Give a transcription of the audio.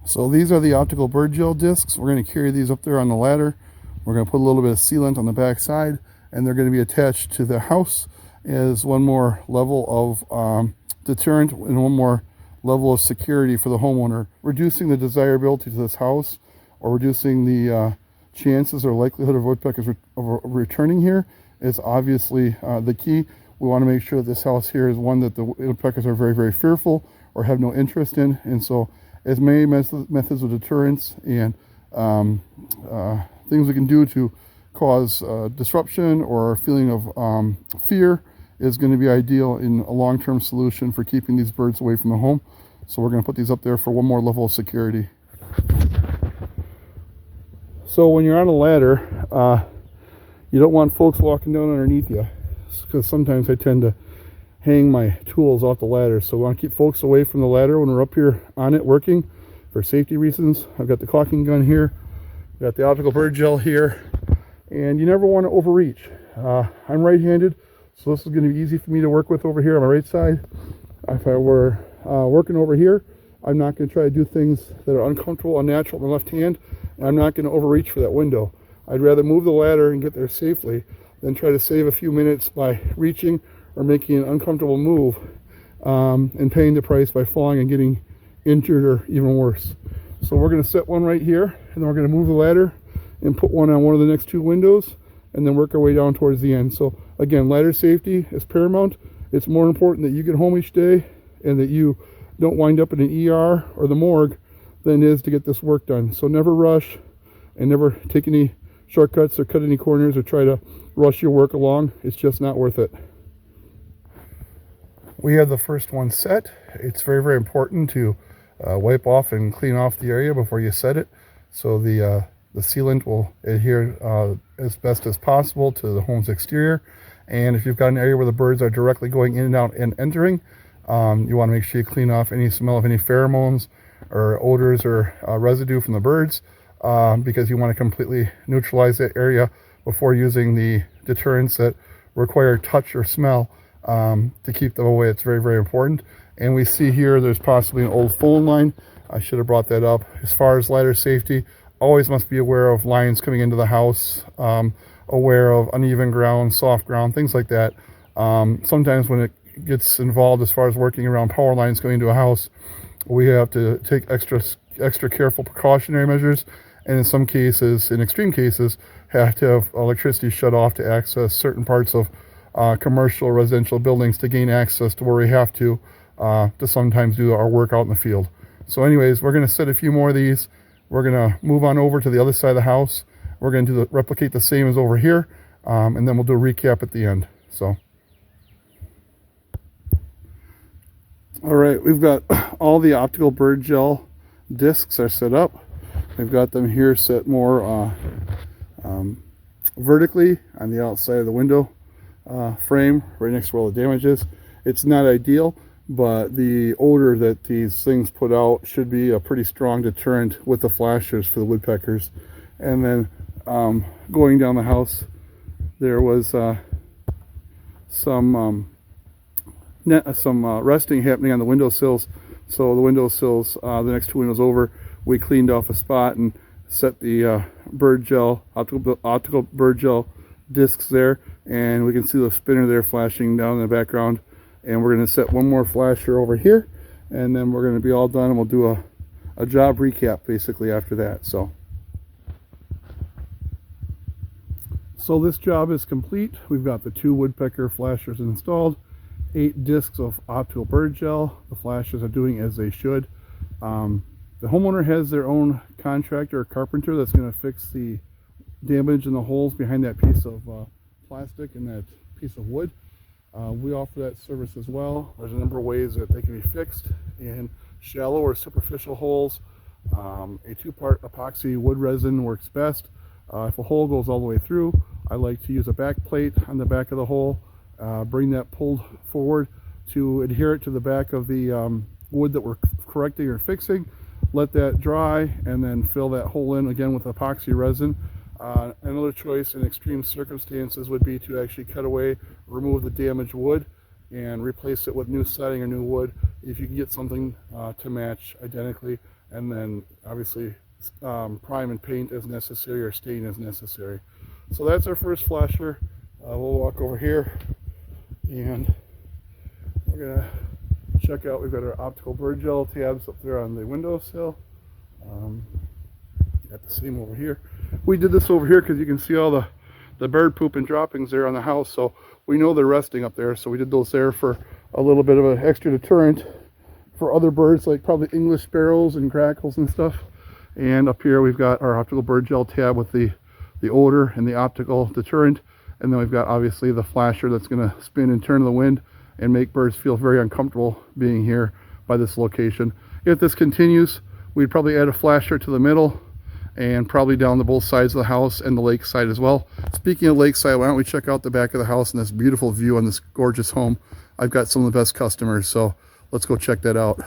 So these are the optical bird gel discs. We're going to carry these up there on the ladder. We're going to put a little bit of sealant on the back side, and they're going to be attached to the house as one more level of deterrent and one more level of security for the homeowner, reducing the desirability to this house or reducing the chances or likelihood of woodpeckers returning here is obviously the key. We want to make sure that this house here is one that the woodpeckers are very, very fearful or have no interest in. And so as many methods of deterrence and things we can do to cause disruption or a feeling of fear is going to be ideal in a long-term solution for keeping these birds away from the home. So we're going to put these up there for one more level of security. So when you're on a ladder, you don't want folks walking down underneath you, because sometimes I tend to hang my tools off the ladder. So we want to keep folks away from the ladder when we're up here on it working for safety reasons. I've got the caulking gun here, I've got the optical bird gel here, and you never want to overreach. I'm right-handed, so this is going to be easy for me to work with over here on my right side. If I were working over here, I'm not going to try to do things that are uncomfortable, unnatural in my left hand, and I'm not going to overreach for that window. I'd rather move the ladder and get there safely than try to save a few minutes by reaching or making an uncomfortable move and paying the price by falling and getting injured or even worse. So we're going to set one right here, and then we're going to move the ladder and put one on one of the next two windows and then work our way down towards the end. So again, ladder safety is paramount. It's more important that you get home each day and that you don't wind up in an ER or the morgue than it is to get this work done. So never rush and never take any shortcuts or cut any corners or try to rush your work along. It's just not worth it. We have the first one set. It's very, very important to wipe off and clean off the area before you set it, so the sealant will adhere as best as possible to the home's exterior. And if you've got an area where the birds are directly going in and out and entering, you want to make sure you clean off any smell of any pheromones or odors or residue from the birds, because you want to completely neutralize that area before using the deterrents that require touch or smell to keep them away. It's very, very important. And we see here there's possibly an old phone line. I should have brought that up. As far as ladder safety, always must be aware of lines coming into the house, aware of uneven ground, soft ground, things like that. Sometimes when it gets involved as far as working around power lines going into a house, we have to take extra careful precautionary measures, and in some cases, in extreme cases, have to have electricity shut off to access certain parts of commercial residential buildings to gain access to where we have to sometimes do our work out in the field. So anyways, we're going to set a few more of these. We're going to move on over to the other side of the house. We're going to replicate the same as over here, and then we'll do a recap at the end. So, all right, we've got all the optical bird gel discs are set up. We've got them here set more vertically on the outside of the window frame, right next to where all the damage is. It's not ideal, but the odor that these things put out should be a pretty strong deterrent with the flashers for the woodpeckers. And then going down the house, there was some resting happening on the windowsills. So the windowsills, the next two windows over, we cleaned off a spot and set the bird gel, optical bird gel discs there, and we can see the spinner there flashing down in the background. And we're going to set one more flasher over here, and then we're going to be all done, and we'll do a job recap basically after that. So this job is complete. We've got the 2 woodpecker flashers installed, 8 discs of optical bird gel. The flashers are doing as they should. The homeowner has their own contractor or carpenter that's going to fix the damage in the holes behind that piece of plastic and that piece of wood. We offer that service as well. There's a number of ways that they can be fixed in shallow or superficial holes. A 2-part epoxy wood resin works best. If a hole goes all the way through, I like to use a back plate on the back of the hole, bring that pulled forward to adhere it to the back of the wood that we're correcting or fixing, let that dry, and then fill that hole in again with epoxy resin. Another choice in extreme circumstances would be to actually cut away, remove the damaged wood, and replace it with new siding or new wood if you can get something to match identically, and then obviously prime and paint as necessary or stain as necessary. So that's our first flasher. We'll walk over here and we're gonna check out. We've got our optical bird gel tabs up there on the windowsill. Got the same over here. We did this over here because you can see all the bird poop and droppings there on the house, so we know they're resting up there, so we did those there for a little bit of an extra deterrent for other birds, like probably English sparrows and grackles and stuff. And up here we've got our optical bird gel tab with the odor and the optical deterrent, and then we've got obviously the flasher that's going to spin and turn the wind and make birds feel very uncomfortable being here by this location. If this continues, we'd probably add a flasher to the middle and probably down the both sides of the house and the lake side as well. Speaking of lakeside, why don't we check out the back of the house and this beautiful view on this gorgeous home. I've got some of the best customers, so let's go check that out.